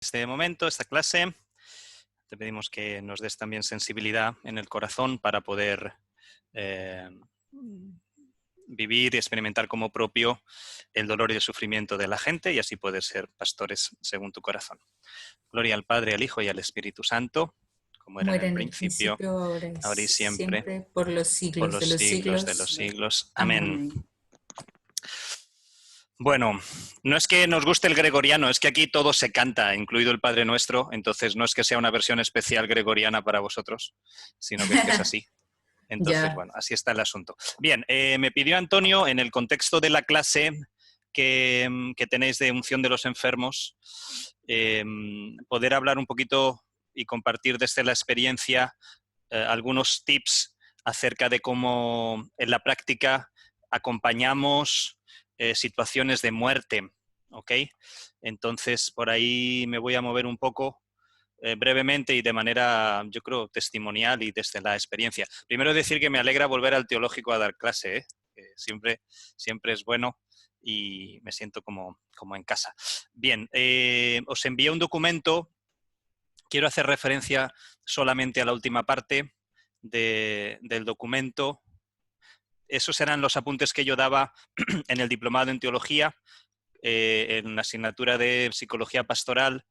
Este momento, esta clase, te pedimos que nos des también sensibilidad en el corazón para poder vivir y experimentar como propio el dolor y el sufrimiento de la gente y así poder ser pastores según tu corazón. Gloria al Padre, al Hijo y al Espíritu Santo, como era Como en era el en el principio, principio, ahora y ahora y siempre, siempre, por los por siglos los de los siglos de los siglos. siglos. Amén. Amén. Bueno, no es que nos guste el gregoriano, es que aquí todo se canta, incluido el Padre Nuestro, entonces no es que sea una versión especial gregoriana para vosotros, sino que es así. Entonces, Ya. bueno, así está el asunto. Bien, me pidió Antonio, en el contexto de la clase que tenéis de unción de los enfermos, poder hablar un poquito y compartir desde la experiencia algunos tips acerca de cómo en la práctica acompañamos situaciones de muerte, ¿ok? Entonces, por ahí me voy a mover un poco brevemente y de manera, yo creo, testimonial y desde la experiencia. Primero decir que me alegra volver al teológico a dar clase, ¿eh? Que siempre es bueno y me siento como en casa. Bien, os envié un documento, quiero hacer referencia solamente a la última parte del documento. Esos eran los apuntes que yo daba en el diplomado en teología, en la asignatura de psicología pastoral,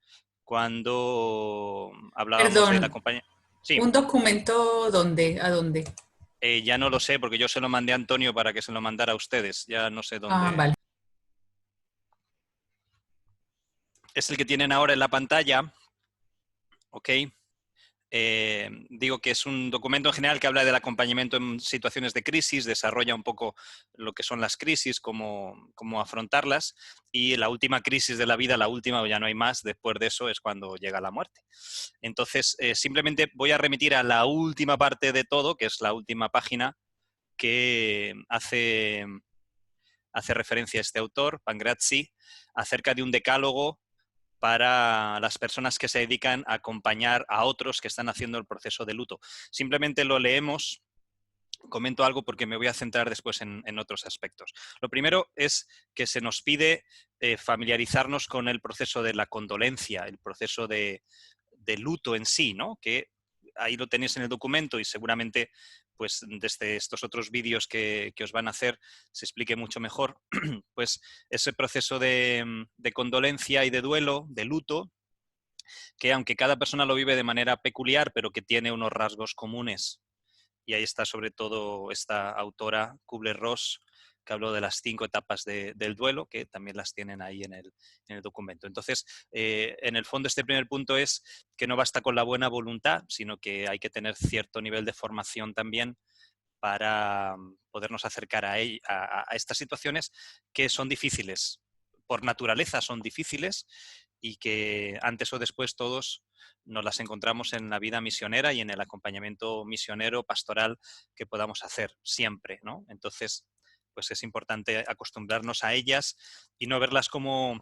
cuando hablábamos de la Perdón, compañía. Sí, ¿un documento dónde? ¿A dónde? ya no lo sé porque yo se lo mandé a Antonio para que se lo mandara a ustedes. Ya no sé Ah, dónde. vale. Es el que tienen ahora en la pantalla, ¿ok? Digo que es un documento en general que habla del acompañamiento en situaciones de crisis, desarrolla un poco lo que son las crisis, cómo afrontarlas, y la última crisis de la vida, la última o ya no hay más, después de eso es cuando llega la muerte. Entonces, simplemente voy a remitir a la última parte de todo, que es la última página que hace referencia a este autor, Pangrazzi, acerca de un decálogo para las personas que se dedican a acompañar a otros que están haciendo el proceso de luto. Simplemente lo leemos, comento algo porque me voy a centrar después en otros aspectos. Lo primero es que se nos pide familiarizarnos con el proceso de la condolencia, el proceso de luto en sí, ¿no? Que ahí lo tenéis en el documento y seguramente pues desde estos otros vídeos que os van a hacer se explique mucho mejor, pues ese proceso de condolencia y de duelo, de luto, que aunque cada persona lo vive de manera peculiar, pero que tiene unos rasgos comunes. Y ahí está sobre todo esta autora, Kubler-Ross, que habló de las 5 etapas del duelo, que también las tienen ahí en el documento. Entonces, en el fondo, este primer punto es que no basta con la buena voluntad, sino que hay que tener cierto nivel de formación también para podernos acercar a estas situaciones que son difíciles, por naturaleza son difíciles y que antes o después todos nos las encontramos en la vida misionera y en el acompañamiento misionero, pastoral que podamos hacer siempre, ¿no? Entonces, pues es importante acostumbrarnos a ellas y no verlas como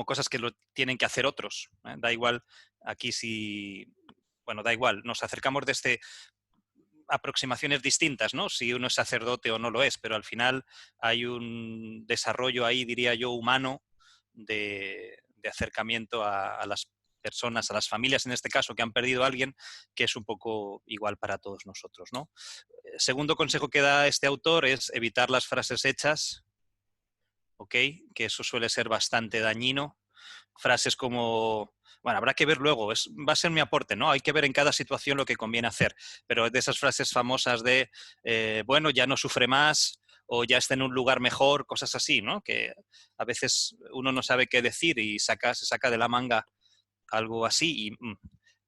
cosas que lo tienen que hacer otros. Da igual aquí si, bueno, da igual, nos acercamos desde aproximaciones distintas, ¿no? Si uno es sacerdote o no lo es, pero al final hay un desarrollo ahí, diría yo, humano de acercamiento a las personas, a las familias en este caso, que han perdido a alguien, que es un poco igual para todos nosotros, ¿no? Segundo consejo que da este autor es evitar las frases hechas, ¿ok? Que eso suele ser bastante dañino. Frases como, bueno, habrá que ver luego, va a ser mi aporte, ¿no? Hay que ver en cada situación lo que conviene hacer, pero de esas frases famosas de, bueno, ya no sufre más o ya está en un lugar mejor, cosas así, ¿no? Que a veces uno no sabe qué decir y se saca de la manga algo así y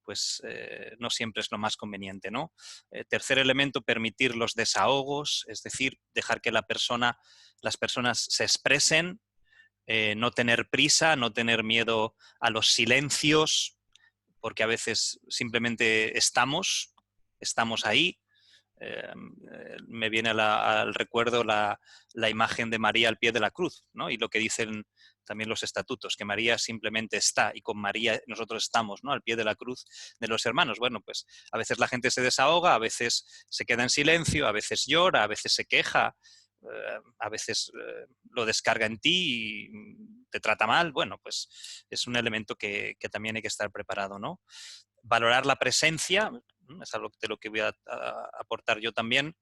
pues no siempre es lo más conveniente, ¿no? Tercer elemento, permitir los desahogos, es decir, dejar que las personas se expresen, no tener prisa, no tener miedo a los silencios, porque a veces simplemente estamos ahí. Me viene al recuerdo la imagen de María al pie de la cruz, ¿no? Y lo que dicen también los estatutos, que María simplemente está y con María nosotros estamos, ¿no? Al pie de la cruz de los hermanos. Bueno, pues a veces la gente se desahoga, a veces se queda en silencio, a veces llora, a veces se queja, a veces lo descarga en ti y te trata mal, bueno, pues es un elemento que también hay que estar preparado, ¿no? Valorar la presencia, es algo de lo que voy a aportar yo también,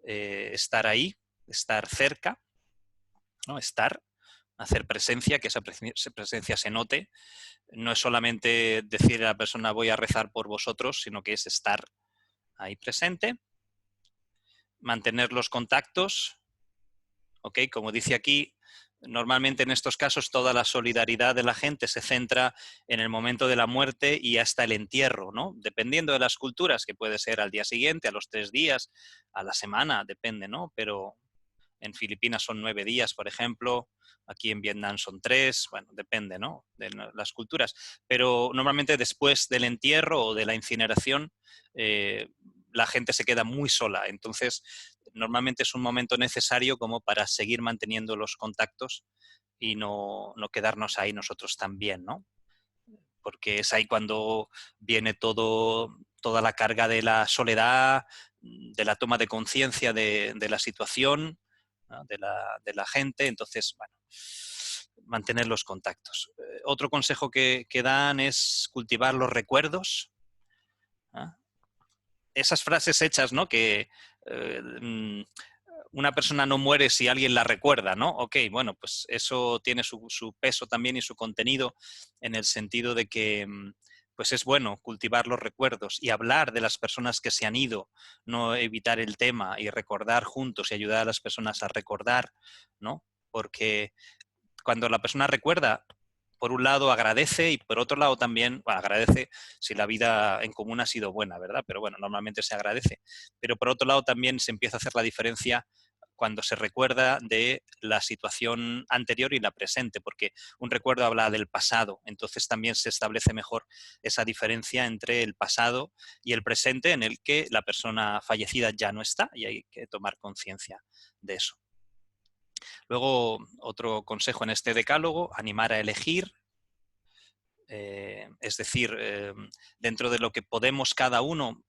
estar ahí, estar cerca, ¿no? Hacer presencia, que esa presencia se note. No es solamente decir a la persona voy a rezar por vosotros, sino que es estar ahí presente. Mantener los contactos, ¿ok? Como dice aquí, normalmente en estos casos toda la solidaridad de la gente se centra en el momento de la muerte y hasta el entierro, ¿no? Dependiendo de las culturas, que puede ser al día siguiente, a los 3 días, a la semana, depende, ¿no? Pero en Filipinas son 9 días, por ejemplo, aquí en Vietnam son 3, bueno, depende, ¿no? De las culturas. Pero normalmente después del entierro o de la incineración, la gente se queda muy sola. Entonces, normalmente es un momento necesario como para seguir manteniendo los contactos y no quedarnos ahí nosotros también, ¿no? Porque es ahí cuando viene toda la carga de la soledad, de la toma de conciencia de la situación, ¿no? de la gente. Entonces, bueno, mantener los contactos. Otro consejo que dan es cultivar los recuerdos. ¿Ah? Esas frases hechas, ¿no? Que una persona no muere si alguien la recuerda, ¿no? Ok, bueno, pues eso tiene su peso también y su contenido en el sentido de que pues es bueno cultivar los recuerdos y hablar de las personas que se han ido, no evitar el tema y recordar juntos y ayudar a las personas a recordar, ¿no? Porque cuando la persona recuerda, por un lado agradece y por otro lado también, bueno, agradece si la vida en común ha sido buena, ¿verdad? Pero bueno, normalmente se agradece. Pero por otro lado también se empieza a hacer la diferencia cuando se recuerda de la situación anterior y la presente, porque un recuerdo habla del pasado, entonces también se establece mejor esa diferencia entre el pasado y el presente en el que la persona fallecida ya no está y hay que tomar conciencia de eso. Luego, otro consejo en este decálogo, animar a elegir, es decir, dentro de lo que podemos cada uno,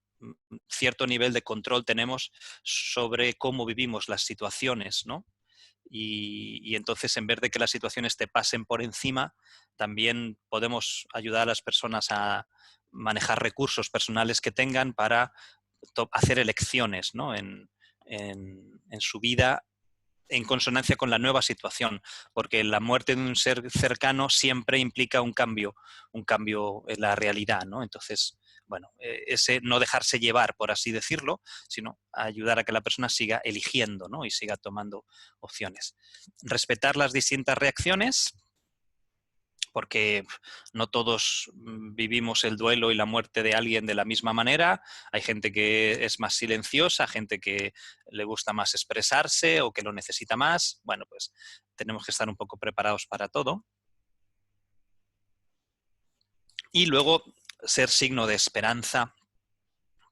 cierto nivel de control tenemos sobre cómo vivimos las situaciones, ¿no? Y entonces, en vez de que las situaciones te pasen por encima, también podemos ayudar a las personas a manejar recursos personales que tengan para hacer elecciones, ¿no? en su vida en consonancia con la nueva situación, porque la muerte de un ser cercano siempre implica un cambio en la realidad, ¿no? Entonces, bueno, ese no dejarse llevar, por así decirlo, sino ayudar a que la persona siga eligiendo, ¿no? Y siga tomando opciones. Respetar las distintas reacciones, porque no todos vivimos el duelo y la muerte de alguien de la misma manera. Hay gente que es más silenciosa, gente que le gusta más expresarse o que lo necesita más. Bueno, pues tenemos que estar un poco preparados para todo. Y luego ser signo de esperanza,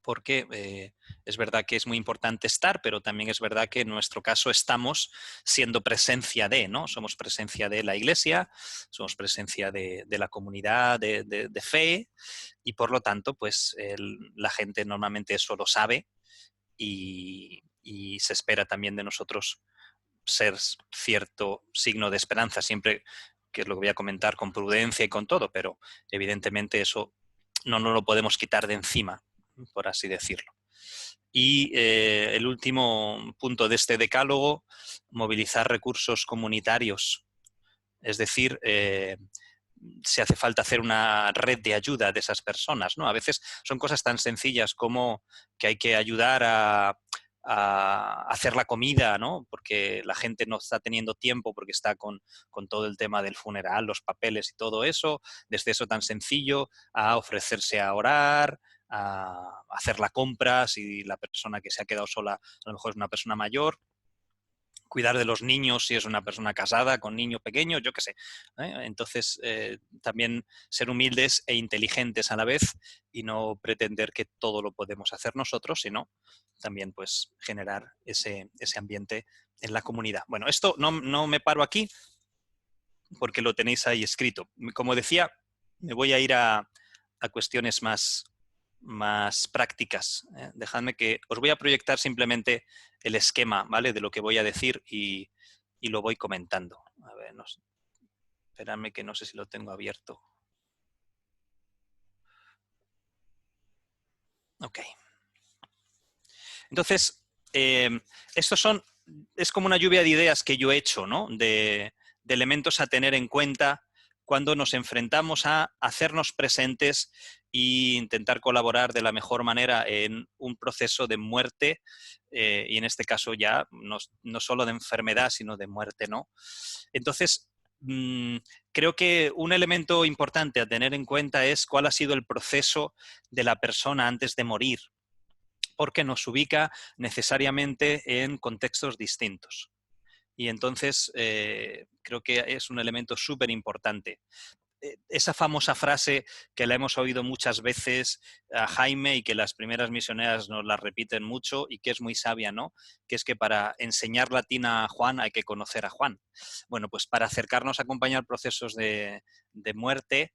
porque es verdad que es muy importante estar, pero también es verdad que en nuestro caso estamos siendo presencia de, ¿no? Somos presencia de la Iglesia, somos presencia de la comunidad de fe y por lo tanto, pues la gente normalmente eso lo sabe y se espera también de nosotros ser cierto signo de esperanza, siempre que es lo que voy a comentar con prudencia y con todo, pero evidentemente eso no nos lo podemos quitar de encima, por así decirlo. Y el último punto de este decálogo, movilizar recursos comunitarios. Es decir, si hace falta hacer una red de ayuda de esas personas, ¿no? A veces son cosas tan sencillas como que hay que ayudar a hacer la comida, ¿no? Porque la gente no está teniendo tiempo porque está con todo el tema del funeral, los papeles y todo eso, desde eso tan sencillo a ofrecerse a orar, a hacer la compra si la persona que se ha quedado sola a lo mejor es una persona mayor, cuidar de los niños si es una persona casada con niños pequeños, yo qué sé. Entonces, también ser humildes e inteligentes a la vez y no pretender que todo lo podemos hacer nosotros, sino también pues generar ese ambiente en la comunidad. Bueno, esto no me paro aquí porque lo tenéis ahí escrito. Como decía, me voy a ir a cuestiones más más prácticas. Dejadme que os voy a proyectar simplemente el esquema, ¿vale? De lo que voy a decir y lo voy comentando. A ver, esperadme que no sé si lo tengo abierto. Ok. Entonces, es como una lluvia de ideas que yo he hecho, ¿no? De elementos a tener en cuenta cuando nos enfrentamos a hacernos presentes e intentar colaborar de la mejor manera en un proceso de muerte, y en este caso ya no solo de enfermedad, sino de muerte, ¿no? Entonces, creo que un elemento importante a tener en cuenta es cuál ha sido el proceso de la persona antes de morir, porque nos ubica necesariamente en contextos distintos. Y entonces creo que es un elemento súper importante. Esa famosa frase que la hemos oído muchas veces a Jaime y que las primeras misioneras nos la repiten mucho y que es muy sabia, ¿no? Que es que para enseñar latín a Juan hay que conocer a Juan. Bueno, pues para acercarnos a acompañar procesos de muerte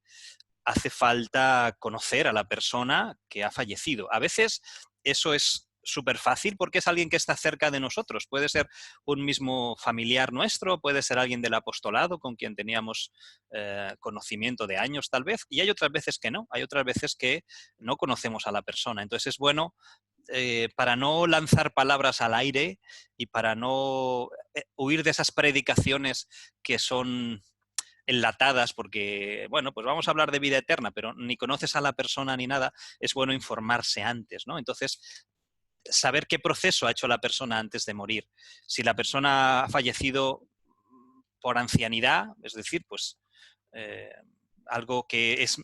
hace falta conocer a la persona que ha fallecido. A veces eso es súper fácil porque es alguien que está cerca de nosotros. Puede ser un mismo familiar nuestro, puede ser alguien del apostolado con quien teníamos conocimiento de años tal vez, y hay otras veces que no, hay otras veces que no conocemos a la persona. Entonces es bueno, para no lanzar palabras al aire y para no huir de esas predicaciones que son enlatadas porque, bueno, pues vamos a hablar de vida eterna, pero ni conoces a la persona ni nada, es bueno informarse antes, ¿no? Entonces, saber qué proceso ha hecho la persona antes de morir. Si la persona ha fallecido por ancianidad, es decir, pues eh, algo que es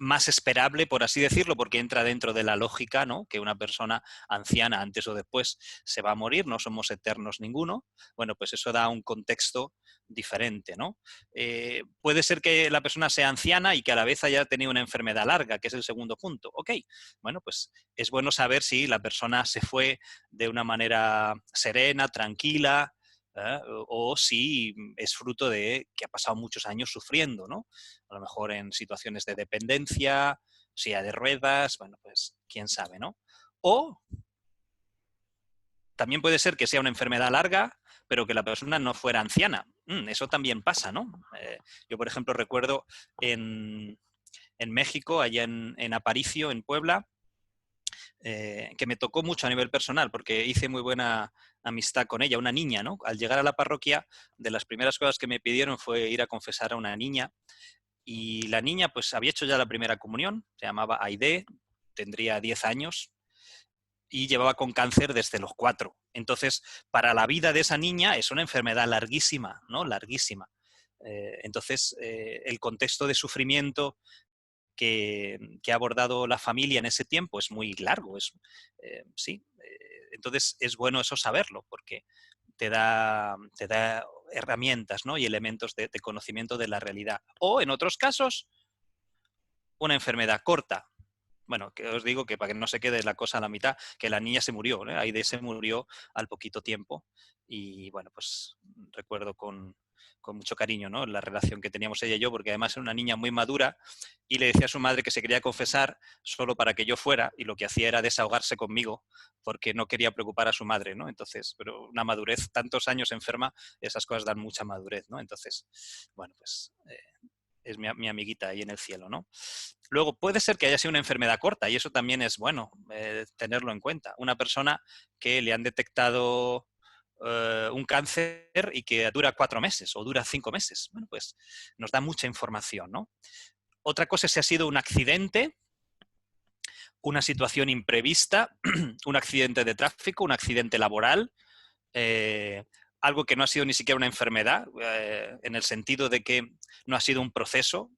más esperable, por así decirlo, porque entra dentro de la lógica, ¿no? Que una persona anciana antes o después se va a morir, no somos eternos ninguno. Bueno, pues eso da un contexto diferente, ¿no? Puede ser que la persona sea anciana y que a la vez haya tenido una enfermedad larga, que es el segundo punto. Ok, bueno, pues es bueno saber si la persona se fue de una manera serena, tranquila, o si es fruto de que ha pasado muchos años sufriendo, ¿no? A lo mejor en situaciones de dependencia, silla de ruedas, bueno, pues quién sabe, ¿no? O también puede ser que sea una enfermedad larga, pero que la persona no fuera anciana. Eso también pasa, ¿no? Yo, por ejemplo, recuerdo en México, allá en Aparicio, en Puebla, que me tocó mucho a nivel personal, porque hice muy buena amistad con ella, una niña, ¿no? Al llegar a la parroquia, de las primeras cosas que me pidieron fue ir a confesar a una niña. Y la niña pues había hecho ya la primera comunión, se llamaba Aide, tendría 10 años y llevaba con cáncer desde los 4. Entonces, para la vida de esa niña es una enfermedad larguísima, ¿no? Larguísima. Entonces, el contexto de sufrimiento que ha abordado la familia en ese tiempo es muy largo. Sí. Entonces, es bueno eso saberlo, porque te da herramientas, ¿no? Y elementos de conocimiento de la realidad. O en otros casos, una enfermedad corta. Bueno, que os digo que para que no se quede la cosa a la mitad, que la niña se murió, ¿eh? Aide se murió al poquito tiempo y bueno, pues recuerdo con mucho cariño, ¿no? La relación que teníamos ella y yo, porque además era una niña muy madura y le decía a su madre que se quería confesar solo para que yo fuera y lo que hacía era desahogarse conmigo porque no quería preocupar a su madre, ¿no? Entonces, pero una madurez, tantos años enferma, esas cosas dan mucha madurez, ¿no? Entonces, bueno, pues es mi amiguita ahí en el cielo, ¿no? Luego, puede ser que haya sido una enfermedad corta y eso también es bueno tenerlo en cuenta. Una persona que le han detectado un cáncer y que dura 4 meses o dura 5 meses. Bueno, pues nos da mucha información, ¿no? Otra cosa es si ha sido un accidente, una situación imprevista, un accidente de tráfico, un accidente laboral, eh, algo que no ha sido ni siquiera una enfermedad, en el sentido de que no ha sido un proceso,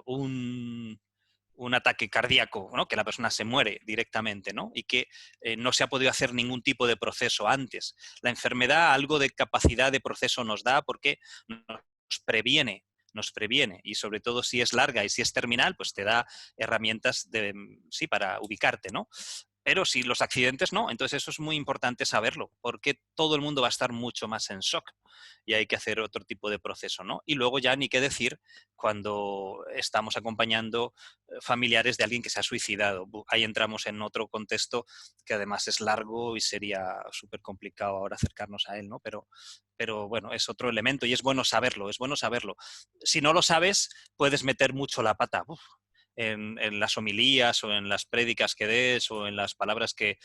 un ataque cardíaco, ¿no? Que la persona se muere directamente, ¿no? Y que no se ha podido hacer ningún tipo de proceso antes. La enfermedad algo de capacidad de proceso nos da porque nos previene y sobre todo si es larga y si es terminal, pues te da herramientas sí, para ubicarte, ¿no? Pero si los accidentes no, entonces eso es muy importante saberlo, porque todo el mundo va a estar mucho más en shock y hay que hacer otro tipo de proceso, ¿no? Y luego ya ni qué decir cuando estamos acompañando familiares de alguien que se ha suicidado. Ahí entramos en otro contexto que además es largo y sería súper complicado ahora acercarnos a él, ¿no? Pero bueno, es otro elemento y es bueno saberlo, es bueno saberlo. Si no lo sabes, puedes meter mucho la pata. En las homilías o en las prédicas que des o en las palabras que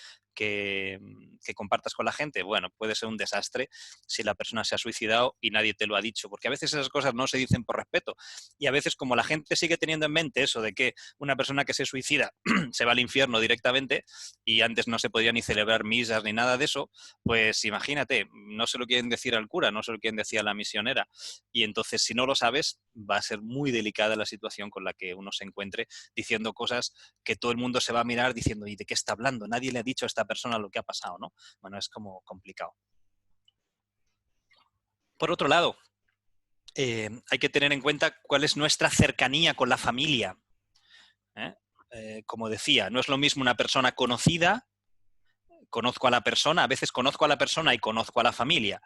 compartas con la gente, bueno, puede ser un desastre si la persona se ha suicidado y nadie te lo ha dicho, porque a veces esas cosas no se dicen por respeto y a veces como la gente sigue teniendo en mente eso de que una persona que se suicida se va al infierno directamente y antes no se podía ni celebrar misas ni nada de eso, pues imagínate, no se lo quieren decir al cura, no se lo quieren decir a la misionera y entonces si no lo sabes va a ser muy delicada la situación con la que uno se encuentre diciendo cosas que todo el mundo se va a mirar diciendo ¿y de qué está hablando? Nadie le ha dicho a esta persona lo que ha pasado, ¿no? Bueno, es como complicado. Por otro lado, hay que tener en cuenta cuál es nuestra cercanía con la familia. ¿Eh? Como decía, no es lo mismo una persona conocida, conozco a la persona, a veces conozco a la persona y conozco a la familia.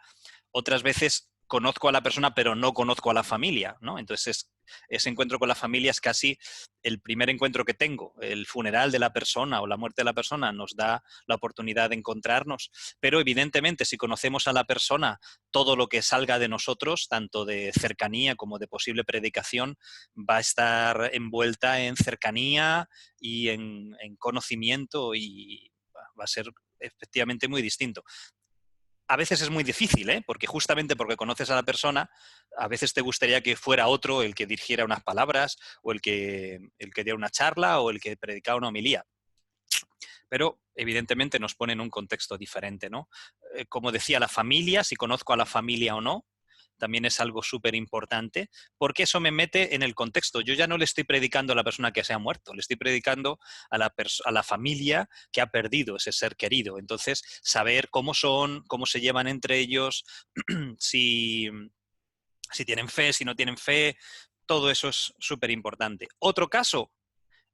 Otras veces conozco a la persona pero no conozco a la familia, ¿no? Entonces ese encuentro con la familia es casi el primer encuentro que tengo. El funeral de la persona o la muerte de la persona nos da la oportunidad de encontrarnos, pero evidentemente si conocemos a la persona, todo lo que salga de nosotros, tanto de cercanía como de posible predicación, va a estar envuelta en cercanía y en conocimiento y va a ser efectivamente muy distinto. A veces es muy difícil, ¿eh? Porque justamente porque conoces a la persona, a veces te gustaría que fuera otro el que dirigiera unas palabras o el que diera una charla o el que predicara una homilía. Pero evidentemente nos pone en un contexto diferente, ¿no? Como decía, la familia, si conozco a la familia o no, también es algo súper importante, porque eso me mete en el contexto. Yo ya no le estoy predicando a la persona que se ha muerto, le estoy predicando a la familia que ha perdido ese ser querido. Entonces, saber cómo son, cómo se llevan entre ellos, si, si tienen fe, si no tienen fe, todo eso es súper importante. Otro caso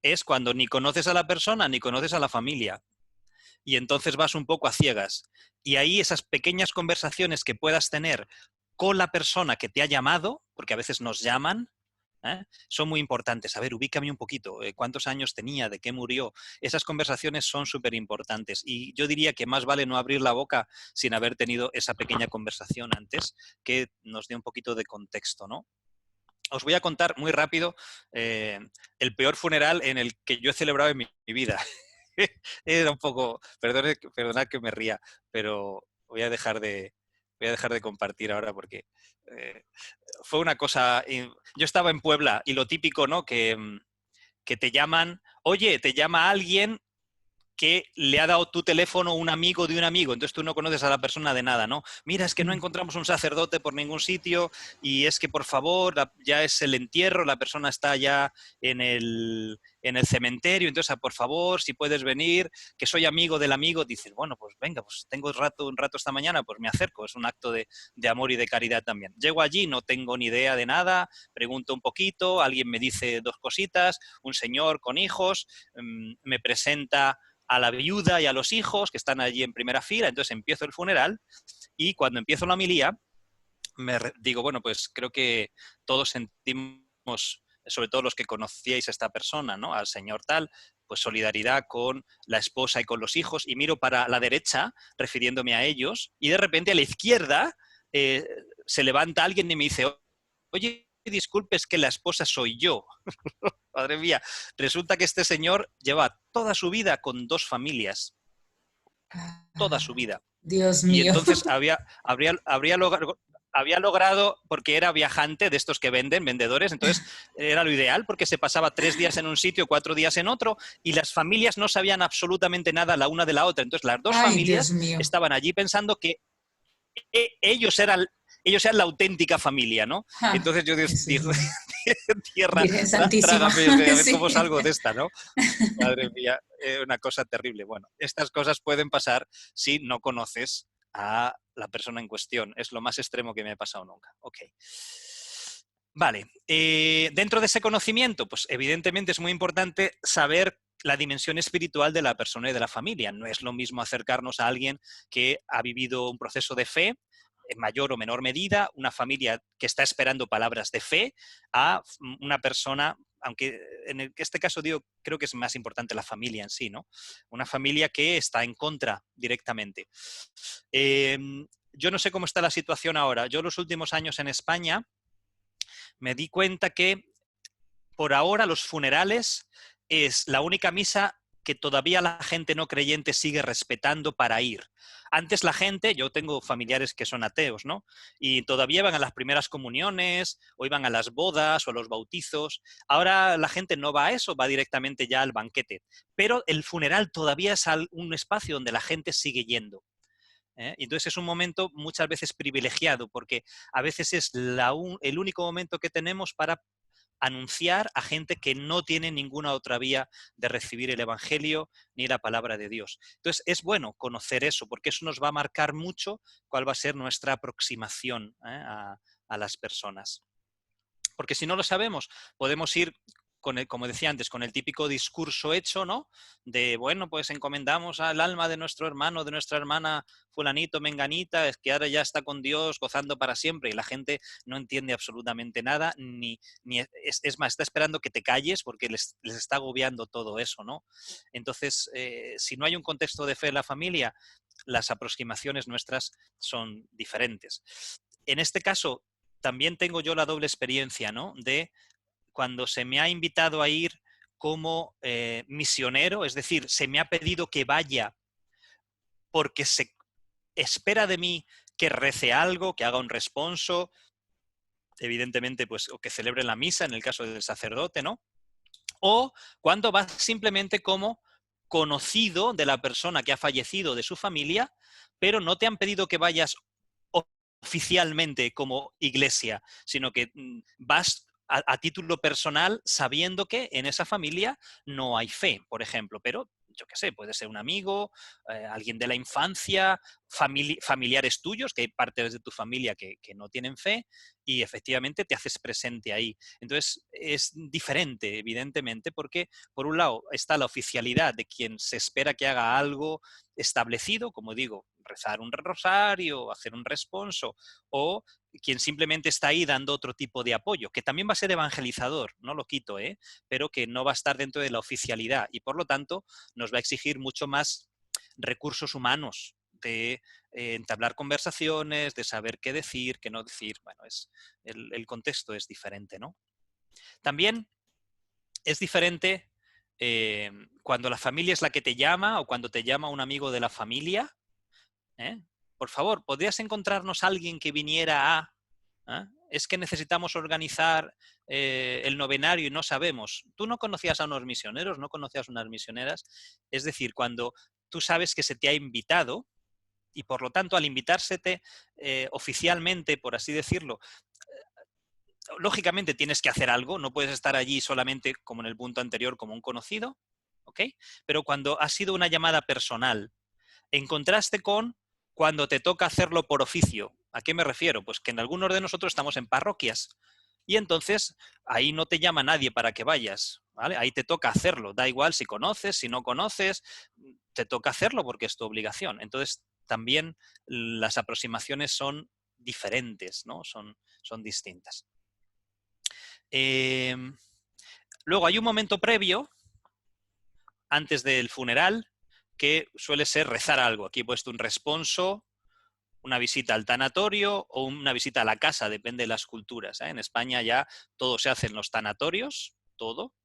es cuando ni conoces a la persona ni conoces a la familia y entonces vas un poco a ciegas. Y ahí esas pequeñas conversaciones que puedas tener con la persona que te ha llamado, porque a veces nos llaman, son muy importantes. A ver, ubícame un poquito, cuántos años tenía, de qué murió. Esas conversaciones son súper importantes y yo diría que más vale no abrir la boca sin haber tenido esa pequeña conversación antes que nos dé un poquito de contexto, ¿no? Os voy a contar muy rápido el peor funeral en el que yo he celebrado en mi vida. Era un poco, perdonad que me ría, pero voy a dejar de compartir ahora porque eh, fue una cosa. Yo estaba en Puebla y lo típico, ¿no? Que te llaman, oye, te llama alguien que le ha dado tu teléfono un amigo de un amigo, entonces tú no conoces a la persona de nada, ¿no? Mira, es que no encontramos un sacerdote por ningún sitio y es que por favor, ya es el entierro, la persona está ya en el cementerio, entonces por favor, si puedes venir, que soy amigo del amigo, dices, bueno, pues venga, pues tengo un rato esta mañana, pues me acerco, es un acto de amor y de caridad también. Llego allí, no tengo ni idea de nada, pregunto un poquito, alguien me dice dos cositas, un señor con hijos, me presenta a la viuda y a los hijos que están allí en primera fila, entonces empiezo el funeral y cuando empiezo la homilía digo, bueno, pues creo que todos sentimos, sobre todo los que conocíais a esta persona, ¿no? Al señor tal, pues solidaridad con la esposa y con los hijos y miro para la derecha refiriéndome a ellos y de repente a la izquierda se levanta alguien y me dice, oye, disculpe, es que la esposa soy yo. Madre mía, resulta que este señor lleva toda su vida con dos familias, toda su vida. Dios Y mío. entonces había logrado, porque era viajante de estos que venden, vendedores, entonces era lo ideal porque se pasaba 3 días en un sitio, 4 días en otro, y las familias no sabían absolutamente nada la una de la otra. Entonces las dos Ay, Dios familias mío. estaban allí pensando que ellos eran la auténtica familia, ¿no? Ah, Entonces yo Jesús digo, mío. tierra, Virgen Santísima. trágame, a ver cómo Sí. salgo de esta, ¿no? Madre mía, una cosa terrible. Bueno, estas cosas pueden pasar si no conoces a la persona en cuestión. Es lo más extremo que me ha pasado nunca. Ok. Vale. Dentro de ese conocimiento, pues evidentemente es muy importante saber la dimensión espiritual de la persona y de la familia. No es lo mismo acercarnos a alguien que ha vivido un proceso de fe en mayor o menor medida, una familia que está esperando palabras de fe, a una persona aunque en este caso digo, creo que es más importante la familia en sí, ¿no? Una familia que está en contra directamente. Eh, yo no sé cómo está la situación ahora. Yo los últimos años en España me di cuenta que por ahora los funerales es la única misa que todavía la gente no creyente sigue respetando para ir. Antes la gente, yo tengo familiares que son ateos, ¿no? Y todavía iban a las primeras comuniones, o iban a las bodas o a los bautizos. Ahora la gente no va a eso, va directamente ya al banquete. Pero el funeral todavía es un espacio donde la gente sigue yendo. Y entonces es un momento muchas veces privilegiado, porque a veces es el único momento que tenemos para anunciar a gente que no tiene ninguna otra vía de recibir el Evangelio ni la palabra de Dios. Entonces es bueno conocer eso, porque eso nos va a marcar mucho cuál va a ser nuestra aproximación a las personas. Porque si no lo sabemos, podemos ir con el, como decía antes, con el típico discurso hecho, ¿no? De, bueno, pues encomendamos al alma de nuestro hermano, de nuestra hermana fulanito, menganita, es que ahora ya está con Dios gozando para siempre y la gente no entiende absolutamente nada, ni es más, está esperando que te calles porque les está agobiando todo eso, ¿no? Entonces, si no hay un contexto de fe en la familia, las aproximaciones nuestras son diferentes. En este caso, también tengo yo la doble experiencia, ¿no? De cuando se me ha invitado a ir como misionero, es decir, se me ha pedido que vaya porque se espera de mí que rece algo, que haga un responso, evidentemente, pues, o que celebre la misa en el caso del sacerdote, ¿no? O cuando vas simplemente como conocido de la persona que ha fallecido, de su familia, pero no te han pedido que vayas oficialmente como iglesia, sino que vas a título personal sabiendo que en esa familia no hay fe, por ejemplo, pero yo qué sé, puede ser un amigo, alguien de la infancia, familiares tuyos, que hay partes de tu familia que no tienen fe, y efectivamente te haces presente ahí. Entonces es diferente, evidentemente, porque por un lado está la oficialidad de quien se espera que haga algo establecido, como digo, rezar un rosario, hacer un responso, o quien simplemente está ahí dando otro tipo de apoyo, que también va a ser evangelizador, no lo quito, pero que no va a estar dentro de la oficialidad y por lo tanto nos va a exigir mucho más recursos humanos de entablar conversaciones, de saber qué decir, qué no decir. Bueno, el contexto es diferente, ¿no? También es diferente cuando la familia es la que te llama o cuando te llama un amigo de la familia. ¿eh? Por favor, ¿podrías encontrarnos alguien que viniera a... Es que necesitamos organizar el novenario y no sabemos. Tú no conocías a unos misioneros, no conocías a unas misioneras. Es decir, cuando tú sabes que se te ha invitado y por lo tanto al invitársete oficialmente, por así decirlo, lógicamente tienes que hacer algo, no puedes estar allí solamente como en el punto anterior como un conocido, ¿ok? Pero cuando ha sido una llamada personal, en contraste con cuando te toca hacerlo por oficio. ¿A qué me refiero? Pues que en algunos de nosotros estamos en parroquias y entonces ahí no te llama nadie para que vayas, ¿vale? Ahí te toca hacerlo, da igual si conoces, si no conoces, te toca hacerlo porque es tu obligación. Entonces también las aproximaciones son diferentes, ¿no? Son distintas. Luego hay un momento previo, antes del funeral, que suele ser rezar algo. Aquí he puesto un responso, una visita al tanatorio o una visita a la casa, depende de las culturas. En España ya todo se hace en los tanatorios, todo.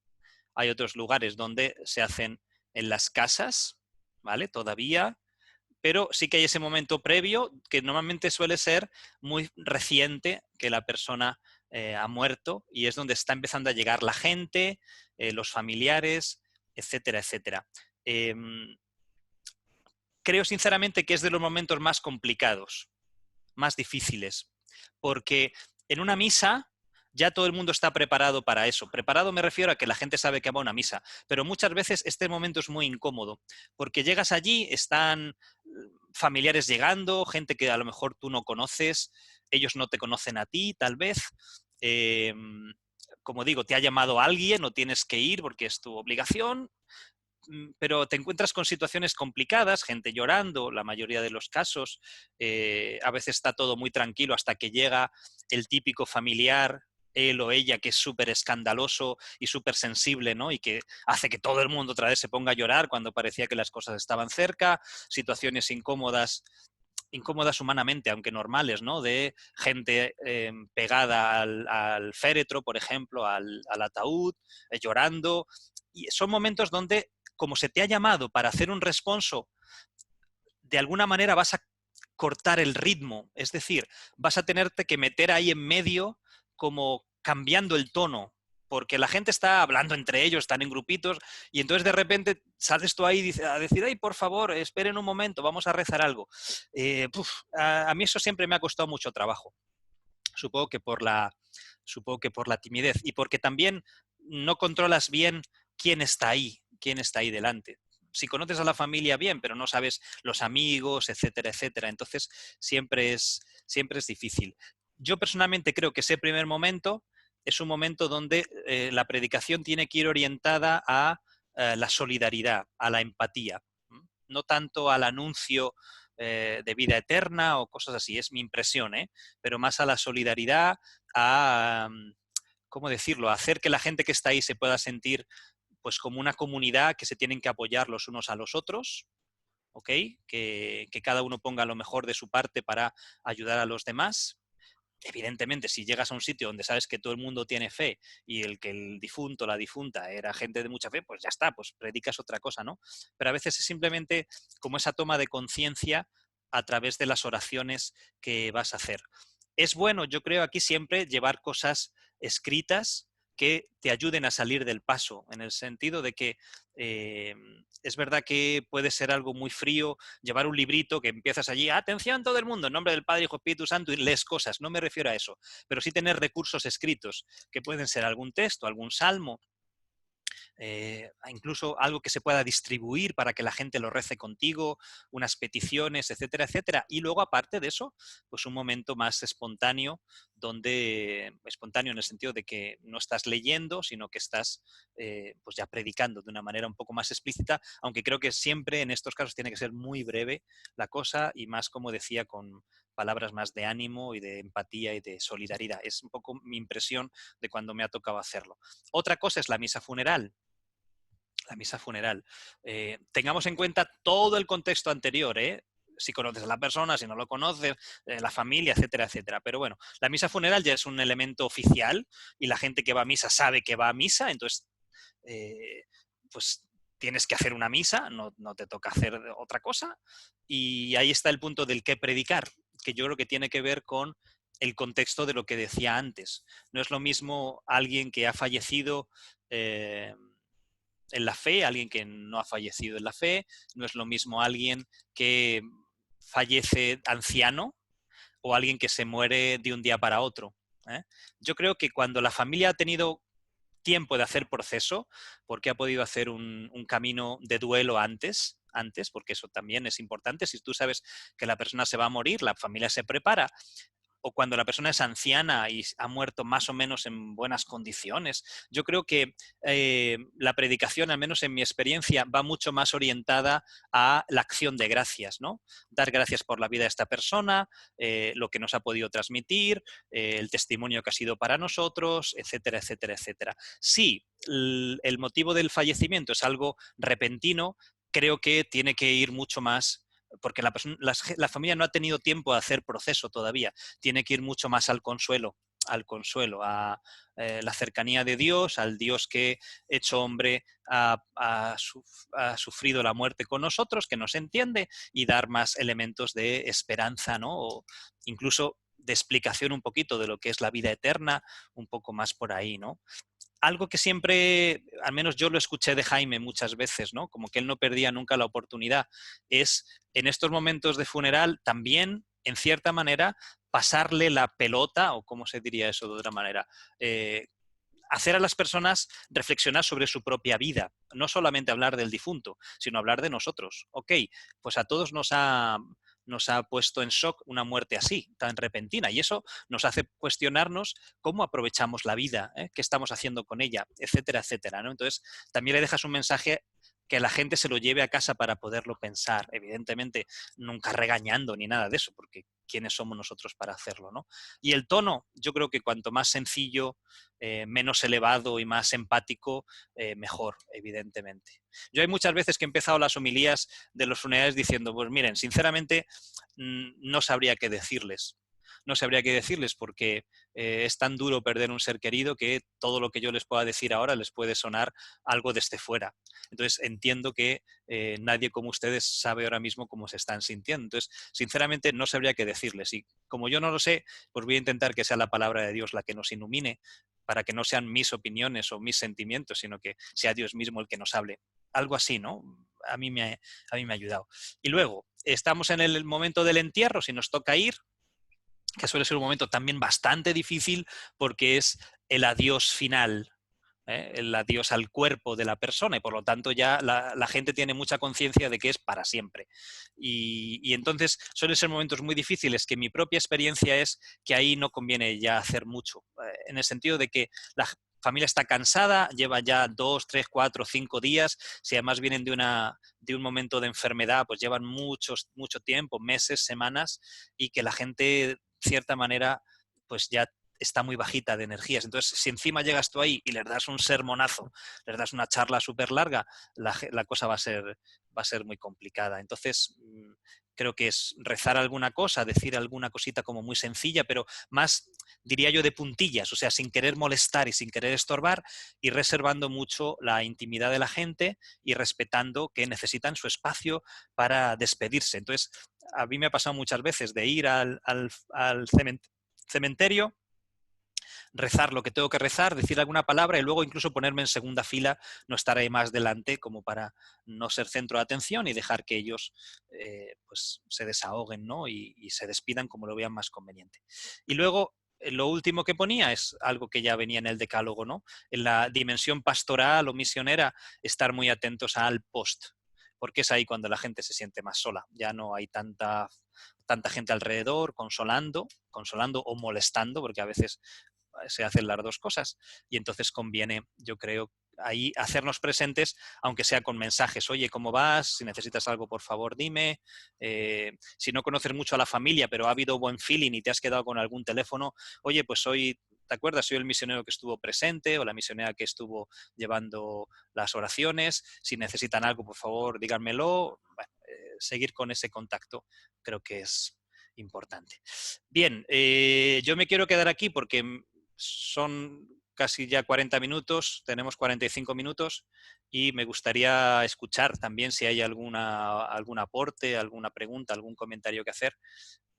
Hay otros lugares donde se hacen en las casas, ¿vale? Todavía. Pero sí que hay ese momento previo que normalmente suele ser muy reciente que la persona ha muerto y es donde está empezando a llegar la gente, los familiares, etcétera, etcétera. Creo sinceramente que es de los momentos más complicados, más difíciles, porque en una misa ya todo el mundo está preparado para eso. Preparado me refiero a que la gente sabe que va a una misa, pero muchas veces este momento es muy incómodo, porque llegas allí, están familiares llegando, gente que a lo mejor tú no conoces, ellos no te conocen a ti, tal vez. Eh, como digo, te ha llamado alguien, no tienes que ir porque es tu obligación, pero te encuentras con situaciones complicadas, gente llorando, la mayoría de los casos, a veces está todo muy tranquilo hasta que llega el típico familiar él o ella que es súper escandaloso y súper sensible, ¿no? Y que hace que todo el mundo otra vez se ponga a llorar cuando parecía que las cosas estaban cerca, situaciones incómodas humanamente, aunque normales, ¿no? De gente pegada al féretro, por ejemplo, al ataúd, llorando. Y son momentos donde, como se te ha llamado para hacer un responso, de alguna manera vas a cortar el ritmo, es decir, vas a tenerte que meter ahí en medio como cambiando el tono, porque la gente está hablando entre ellos, están en grupitos, y entonces de repente sales tú ahí a decir, ay, por favor, esperen un momento, vamos a rezar algo. A mí eso siempre me ha costado mucho trabajo. Supongo que por supongo que por la timidez y porque también no controlas bien quién está ahí delante. Si conoces a la familia bien, pero no sabes los amigos, etcétera, etcétera, entonces siempre es difícil. Yo personalmente creo que ese primer momento es un momento donde la predicación tiene que ir orientada a la solidaridad, a la empatía, no tanto al anuncio de vida eterna o cosas así, es mi impresión, ¿eh? Pero más a la solidaridad, a, ¿cómo decirlo?, a hacer que la gente que está ahí se pueda sentir pues como una comunidad que se tienen que apoyar los unos a los otros, ¿ok? Que cada uno ponga lo mejor de su parte para ayudar a los demás. Evidentemente, si llegas a un sitio donde sabes que todo el mundo tiene fe y el difunto, la difunta, era gente de mucha fe, pues ya está, pues predicas otra cosa, ¿no? Pero a veces es simplemente como esa toma de conciencia a través de las oraciones que vas a hacer. Es bueno, yo creo, aquí siempre llevar cosas escritas que te ayuden a salir del paso, en el sentido de que eh, es verdad que puede ser algo muy frío llevar un librito que empiezas allí, atención todo el mundo, en nombre del Padre, Hijo, Espíritu Santo, y lees cosas, no me refiero a eso, pero sí tener recursos escritos, que pueden ser algún texto, algún salmo, incluso algo que se pueda distribuir para que la gente lo rece contigo, unas peticiones, etcétera, etcétera. Y luego, aparte de eso, pues un momento más espontáneo, espontáneo en el sentido de que no estás leyendo, sino que estás pues ya predicando de una manera un poco más explícita, aunque creo que siempre en estos casos tiene que ser muy breve la cosa y más, como decía, con palabras más de ánimo y de empatía y de solidaridad. Es un poco mi impresión de cuando me ha tocado hacerlo. Otra cosa es la misa funeral. La misa funeral. Tengamos en cuenta todo el contexto anterior, ¿eh? Si conoces a la persona, si no lo conoces, la familia, etcétera, etcétera. Pero bueno, la misa funeral ya es un elemento oficial y la gente que va a misa sabe que va a misa, entonces, pues tienes que hacer una misa, no te toca hacer otra cosa. Y ahí está el punto del qué predicar, que yo creo que tiene que ver con el contexto de lo que decía antes. No es lo mismo alguien que ha fallecido en la fe, alguien que no ha fallecido en la fe, no es lo mismo alguien que fallece anciano o alguien que se muere de un día para otro. ¿Eh? Yo creo que cuando la familia ha tenido tiempo de hacer proceso, porque ha podido hacer un camino de duelo antes, porque eso también es importante. Si tú sabes que la persona se va a morir, la familia se prepara, o cuando la persona es anciana y ha muerto más o menos en buenas condiciones. Yo creo que la predicación, al menos en mi experiencia, va mucho más orientada a la acción de gracias, ¿no? Dar gracias por la vida de esta persona, lo que nos ha podido transmitir, el testimonio que ha sido para nosotros, etcétera, etcétera, etcétera. Si el motivo del fallecimiento es algo repentino, creo que tiene que ir mucho más porque la familia no ha tenido tiempo de hacer proceso todavía, tiene que ir mucho más al consuelo, a la cercanía de Dios, al Dios que, hecho hombre, ha sufrido la muerte con nosotros, que nos entiende, y dar más elementos de esperanza, ¿no? O incluso de explicación un poquito de lo que es la vida eterna, un poco más por ahí, ¿no? Algo que siempre, al menos yo lo escuché de Jaime muchas veces, ¿no? Como que él no perdía nunca la oportunidad, es en estos momentos de funeral también, en cierta manera, pasarle la pelota, o cómo se diría eso de otra manera, hacer a las personas reflexionar sobre su propia vida, no solamente hablar del difunto, sino hablar de nosotros. Ok, pues a todos nos ha puesto en shock una muerte así, tan repentina, y eso nos hace cuestionarnos cómo aprovechamos la vida, ¿eh? Qué estamos haciendo con ella, etcétera, etcétera, ¿no? Entonces, también le dejas un mensaje que la gente se lo lleve a casa para poderlo pensar. Evidentemente, nunca regañando ni nada de eso, porque ¿quiénes somos nosotros para hacerlo, ¿no? Y el tono, yo creo que cuanto más sencillo, menos elevado y más empático, mejor, evidentemente. Yo hay muchas veces que he empezado las homilías de los funerales diciendo, pues miren, sinceramente, no sabría qué decirles. No sabría qué decirles porque es tan duro perder un ser querido que todo lo que yo les pueda decir ahora les puede sonar algo desde fuera. Entonces entiendo que nadie como ustedes sabe ahora mismo cómo se están sintiendo. Entonces, sinceramente, no sabría qué decirles. Y como yo no lo sé, pues voy a intentar que sea la palabra de Dios la que nos ilumine para que no sean mis opiniones o mis sentimientos, sino que sea Dios mismo el que nos hable. Algo así, ¿no? A mí me ha ayudado. Y luego, estamos en el momento del entierro, si nos toca ir, que suele ser un momento también bastante difícil porque es el adiós final, el adiós al cuerpo de la persona y por lo tanto ya la gente tiene mucha conciencia de que es para siempre. Y entonces suelen ser momentos muy difíciles que mi propia experiencia es que ahí no conviene ya hacer mucho, en el sentido de que la familia está cansada, lleva ya 2, 3, 4, 5 días, si además vienen de un momento de enfermedad, pues llevan mucho tiempo, meses, semanas, y que la gente, de cierta manera, pues ya está muy bajita de energías. Entonces, si encima llegas tú ahí y les das un sermonazo, les das una charla súper larga, la cosa va a ser muy complicada. Entonces, creo que es rezar alguna cosa, decir alguna cosita como muy sencilla, pero más, diría yo, de puntillas, o sea, sin querer molestar y sin querer estorbar, y reservando mucho la intimidad de la gente y respetando que necesitan su espacio para despedirse. Entonces, a mí me ha pasado muchas veces de ir al cementerio, rezar lo que tengo que rezar, decir alguna palabra y luego incluso ponerme en segunda fila, no estar ahí más delante como para no ser centro de atención y dejar que ellos pues se desahoguen, ¿no? Y se despidan como lo vean más conveniente. Y luego lo último que ponía es algo que ya venía en el decálogo, ¿no? En la dimensión pastoral o misionera, estar muy atentos al post, porque es ahí cuando la gente se siente más sola. Ya no hay tanta gente alrededor consolando o molestando, porque a veces se hacen las dos cosas y entonces conviene, yo creo, ahí hacernos presentes, aunque sea con mensajes. Oye, ¿cómo vas? Si necesitas algo, por favor, dime. Si no conoces mucho a la familia, pero ha habido buen feeling y te has quedado con algún teléfono, oye, pues soy, ¿te acuerdas? Soy el misionero que estuvo presente o la misionera que estuvo llevando las oraciones. Si necesitan algo, por favor, díganmelo. Bueno, seguir con ese contacto creo que es importante. Bien, yo me quiero quedar aquí porque son casi ya 40 minutos, tenemos 45 minutos y me gustaría escuchar también si hay algún aporte, alguna pregunta, algún comentario que hacer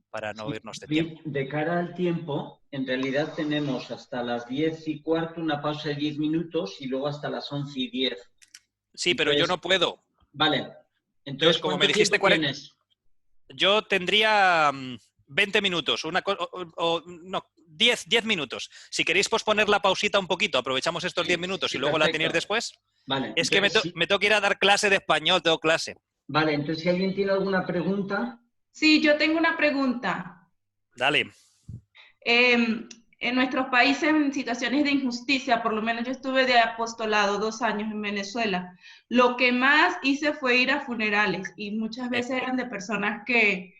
para no Sí, irnos de tiempo. de cara al tiempo, en realidad tenemos hasta las 10:15 una pausa de 10 minutos y luego hasta las 11:10. Sí, pero yo Entonces, no puedo. vale. Yo, Entonces, como me ¿cuánto dijiste, tiempo tienes? yo tendría 20 minutos, no, 10 minutos. Si queréis posponer la pausita un poquito, aprovechamos estos 10 Sí, minutos sí, y luego la perfecto. tenéis después. Vale, Es que entonces sí. me tengo que ir a dar clase de español, tengo clase. Vale, entonces si alguien tiene alguna pregunta. Sí, yo tengo una pregunta. Dale. En nuestros países, en situaciones de injusticia, por lo menos yo estuve de apostolado 2 años en Venezuela, lo que más hice fue ir a funerales y muchas veces eran de personas que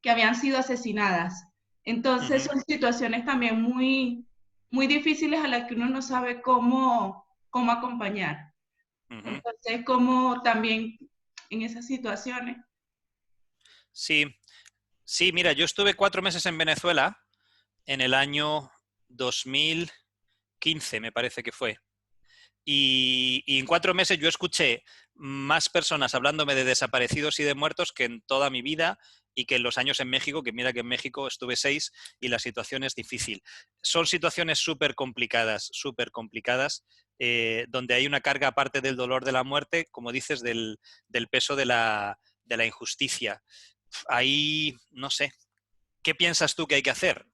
habían sido asesinadas. Entonces son situaciones también muy difíciles a las que uno no sabe cómo acompañar. Entonces, como también en esas situaciones. Sí, sí, mira, yo estuve 4 meses en Venezuela en el año 2015, me parece que fue. Y en 4 meses yo escuché más personas hablándome de desaparecidos y de muertos que en toda mi vida y que en los años en México, que mira que en México estuve 6 y la situación es difícil. Son situaciones súper complicadas, donde hay una carga aparte del dolor de la muerte, como dices, del peso de la injusticia. Ahí, no sé, ¿qué piensas tú que hay que hacer?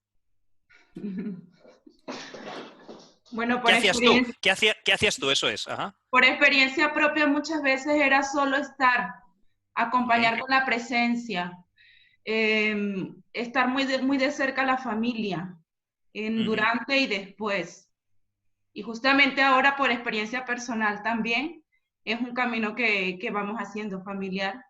Bueno, ¿Qué hacías tú? ¿Qué hacías tú? Eso es. Ajá. por experiencia propia muchas veces era solo estar, acompañar con la presencia, estar muy de cerca a la familia, durante y después. Y justamente ahora por experiencia personal también, es un camino que vamos haciendo familiar.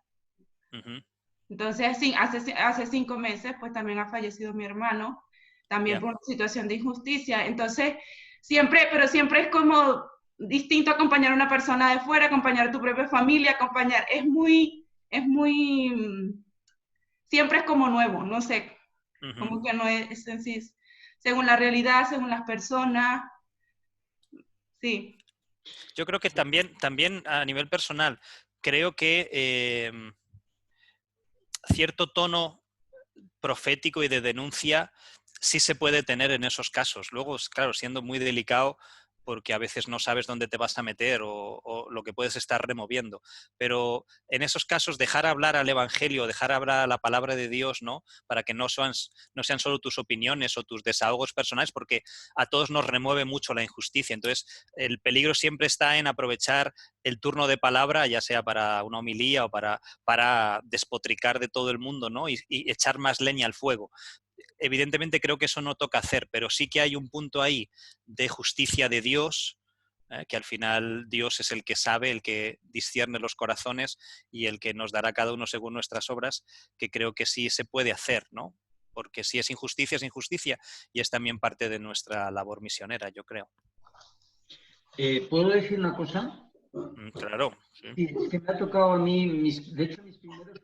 Ujú. Entonces, sí, hace 5 meses, pues también ha fallecido mi hermano, también Ya. por una situación de injusticia. Entonces, pero siempre es como distinto acompañar a una persona de fuera, acompañar a tu propia familia, siempre es como nuevo, no sé, Ujú. como que no es en sí, según la realidad, según las personas, sí. Yo creo que también a nivel personal, creo que cierto tono profético y de denuncia sí se puede tener en esos casos. Luego, claro, siendo muy delicado porque a veces no sabes dónde te vas a meter o lo que puedes estar removiendo. Pero en esos casos, dejar hablar al Evangelio, dejar hablar a la palabra de Dios, ¿no? Para que no sean solo tus opiniones o tus desahogos personales, porque a todos nos remueve mucho la injusticia. Entonces, el peligro siempre está en aprovechar el turno de palabra, ya sea para una homilía o para despotricar de todo el mundo, ¿no? Y echar más leña al fuego. Evidentemente creo que eso no toca hacer, pero sí que hay un punto ahí de justicia de Dios, que al final Dios es el que sabe, el que discierne los corazones y el que nos dará cada uno según nuestras obras, que creo que sí se puede hacer, ¿no? Porque si es injusticia y es también parte de nuestra labor misionera, yo creo. ¿Puedo decir una cosa? Claro, sí. Sí, es que me ha tocado a mí, de hecho mis primeros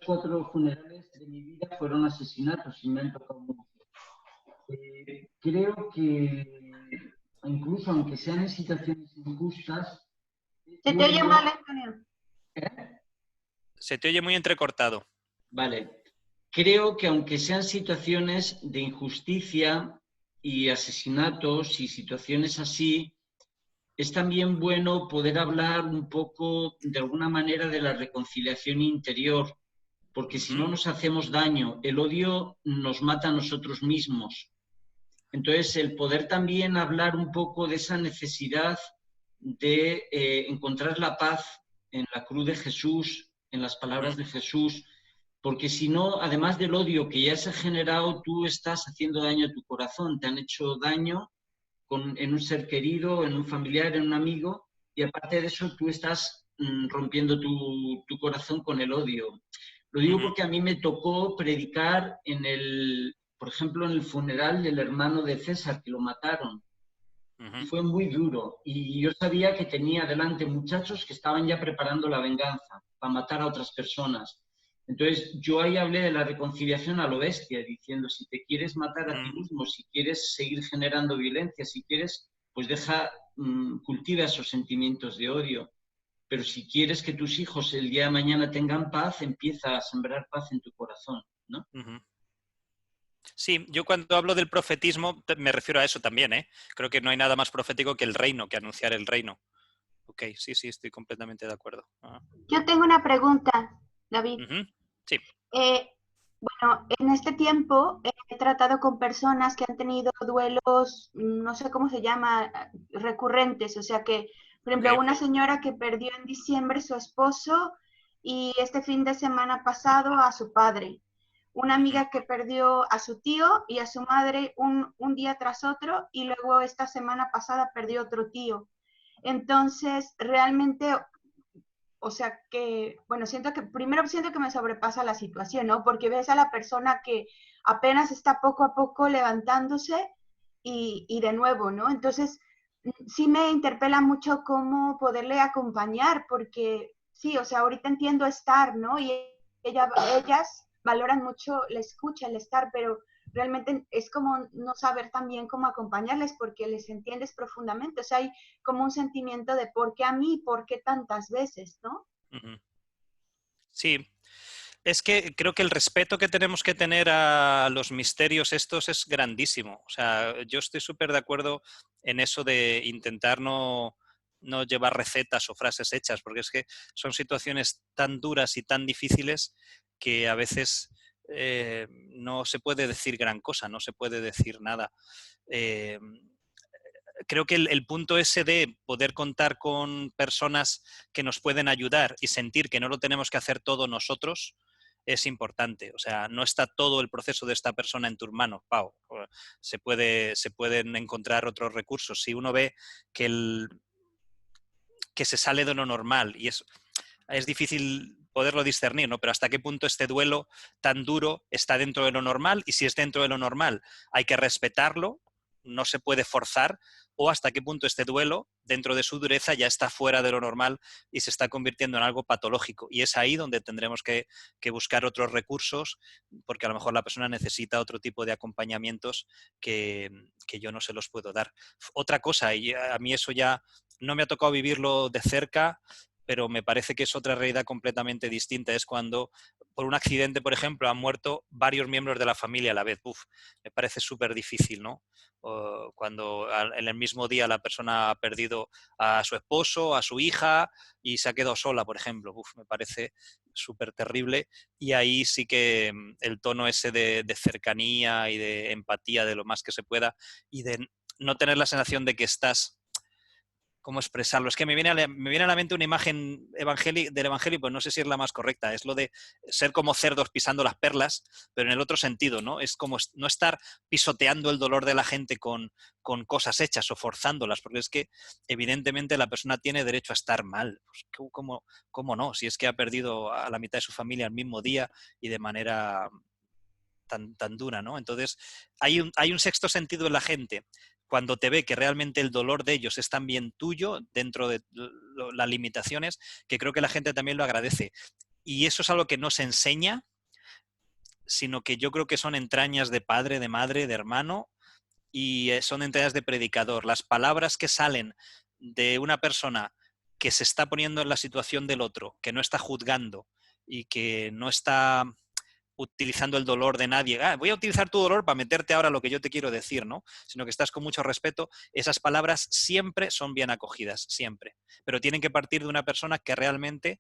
4 funerales de mi vida fueron asesinatos y me han tocado mucho. Creo que incluso aunque sean en situaciones injustas, Se te oye mal, Antonio. ¿Eh? Se te oye muy entrecortado. Vale. Creo que aunque sean situaciones de injusticia y asesinatos y situaciones así, es también bueno poder hablar un poco, de alguna manera, de la reconciliación interior, porque si no nos hacemos daño, el odio nos mata a nosotros mismos. Entonces, el poder también hablar un poco de esa necesidad de encontrar la paz en la cruz de Jesús, en las palabras de Jesús, porque si no, además del odio que ya se ha generado, tú estás haciendo daño a tu corazón, te han hecho daño en un ser querido, en un familiar, en un amigo, y aparte de eso tú estás rompiendo tu corazón con el odio. Lo digo porque a mí me tocó predicar por ejemplo, en el funeral del hermano de César, que lo mataron. Y fue muy duro. Y yo sabía que tenía delante muchachos que estaban ya preparando la venganza para matar a otras personas. Entonces, yo ahí hablé de la reconciliación a lo bestia, diciendo, si te quieres matar a ti mismo, si quieres seguir generando violencia, si quieres, pues cultiva esos sentimientos de odio. Pero si quieres que tus hijos el día de mañana tengan paz, empieza a sembrar paz en tu corazón, ¿no? Sí, yo cuando hablo del profetismo me refiero a eso también, ¿eh? Creo que no hay nada más profético que el reino, que anunciar el reino. Ok, sí, estoy completamente de acuerdo. Yo tengo una pregunta, David. Sí. Bueno, en este tiempo he tratado con personas que han tenido duelos, no sé cómo se llama, recurrentes. O sea que, por ejemplo, una señora que perdió en diciembre su esposo y este fin de semana pasado a su padre. Una amiga que perdió a su tío y a su madre un día tras otro, y luego esta semana pasada perdió otro tío. Entonces, realmente, o sea que, bueno, primero siento que me sobrepasa la situación, ¿no? Porque ves a la persona que apenas está poco a poco levantándose y de nuevo, ¿no? Entonces, sí me interpela mucho cómo poderle acompañar, porque sí, o sea, ahorita entiendo estar, ¿no? Y ellas valoran mucho la escucha, el estar, pero realmente es como no saber también cómo acompañarles porque les entiendes profundamente. O sea, hay como un sentimiento de por qué a mí, por qué tantas veces, ¿no? Sí, es que creo que el respeto que tenemos que tener a los misterios estos es grandísimo. O sea, yo estoy súper de acuerdo en eso de intentar no llevar recetas o frases hechas, porque es que son situaciones tan duras y tan difíciles que a veces no se puede decir gran cosa, no se puede decir nada. Creo que el punto ese de poder contar con personas que nos pueden ayudar y sentir que no lo tenemos que hacer todo nosotros es importante. O sea, no está todo el proceso de esta persona en tus manos, Pau. Se pueden encontrar otros recursos. Si uno ve que que se sale de lo normal y es difícil poderlo discernir, ¿no? Pero hasta qué punto este duelo tan duro está dentro de lo normal, y si es dentro de lo normal hay que respetarlo, no se puede forzar, o hasta qué punto este duelo, dentro de su dureza, ya está fuera de lo normal y se está convirtiendo en algo patológico. Y es ahí donde tendremos que buscar otros recursos, porque a lo mejor la persona necesita otro tipo de acompañamientos que yo no se los puedo dar. Otra cosa, y a mí eso ya no me ha tocado vivirlo de cerca, pero me parece que es otra realidad completamente distinta. Es cuando, por un accidente, por ejemplo, han muerto varios miembros de la familia a la vez. Uf, me parece súper difícil, ¿no? O cuando en el mismo día la persona ha perdido a su esposo, a su hija, y se ha quedado sola, por ejemplo. Uf, me parece súper terrible. Y ahí sí que el tono ese de cercanía y de empatía de lo más que se pueda, y de no tener la sensación de que estás... ¿Cómo expresarlo? Es que me viene a la mente una imagen del Evangelio, pues no sé si es la más correcta. Es lo de ser como cerdos pisando las perlas, pero en el otro sentido, ¿no? Es como no estar pisoteando el dolor de la gente con cosas hechas o forzándolas, porque es que evidentemente la persona tiene derecho a estar mal. Pues, ¿cómo no? Si es que ha perdido a la mitad de su familia al mismo día y de manera tan dura, ¿no? Entonces, hay un sexto sentido en la gente cuando te ve que realmente el dolor de ellos es también tuyo dentro de las limitaciones, que creo que la gente también lo agradece. Y eso es algo que no se enseña, sino que yo creo que son entrañas de padre, de madre, de hermano, y son entrañas de predicador. Las palabras que salen de una persona que se está poniendo en la situación del otro, que no está juzgando y que no está utilizando el dolor de nadie. Voy a utilizar tu dolor para meterte ahora lo que yo te quiero decir, ¿no? Sino que estás con mucho respeto. Esas palabras siempre son bien acogidas, siempre. Pero tienen que partir de una persona que realmente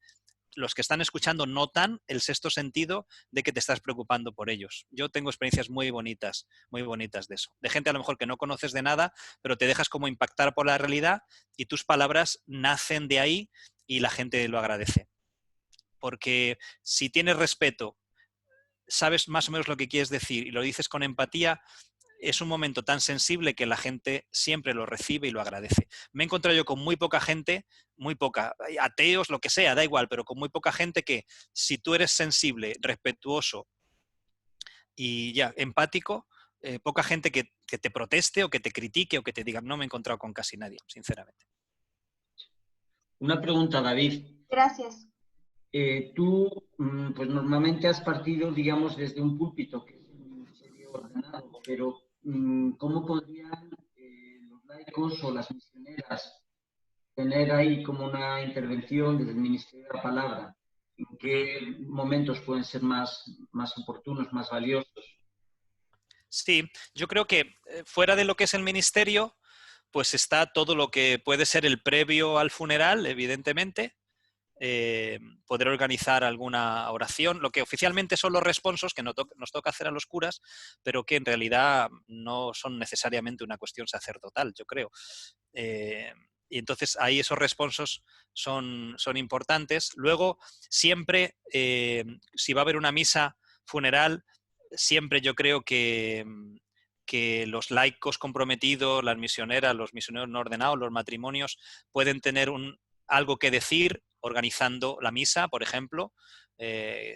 los que están escuchando notan el sexto sentido de que te estás preocupando por ellos. Yo tengo experiencias muy bonitas de eso. De gente a lo mejor que no conoces de nada, pero te dejas como impactar por la realidad y tus palabras nacen de ahí y la gente lo agradece. Porque si tienes respeto, sabes más o menos lo que quieres decir y lo dices con empatía, es un momento tan sensible que la gente siempre lo recibe y lo agradece. Me he encontrado yo con muy poca gente, muy poca, ateos, lo que sea, da igual, pero con muy poca gente que si tú eres sensible, respetuoso y ya, empático, poca gente que te proteste o que te critique o que te diga. No me he encontrado con casi nadie, sinceramente. Una pregunta, David. Gracias. Tú, pues normalmente has partido, digamos, desde un púlpito, que es un ministerio ordenado, pero ¿cómo podrían los laicos o las misioneras tener ahí como una intervención desde el Ministerio de la Palabra? ¿En qué momentos pueden ser más oportunos, más valiosos? Sí, yo creo que fuera de lo que es el ministerio, pues está todo lo que puede ser el previo al funeral, evidentemente. Poder organizar alguna oración, lo que oficialmente son los responsos que nos toca hacer a los curas, pero que en realidad no son necesariamente una cuestión sacerdotal, yo creo. Y entonces ahí esos responsos son importantes. Luego, siempre, si va a haber una misa funeral, siempre yo creo que los laicos comprometidos, las misioneras, los misioneros no ordenados, los matrimonios, pueden tener algo que decir organizando la misa, por ejemplo.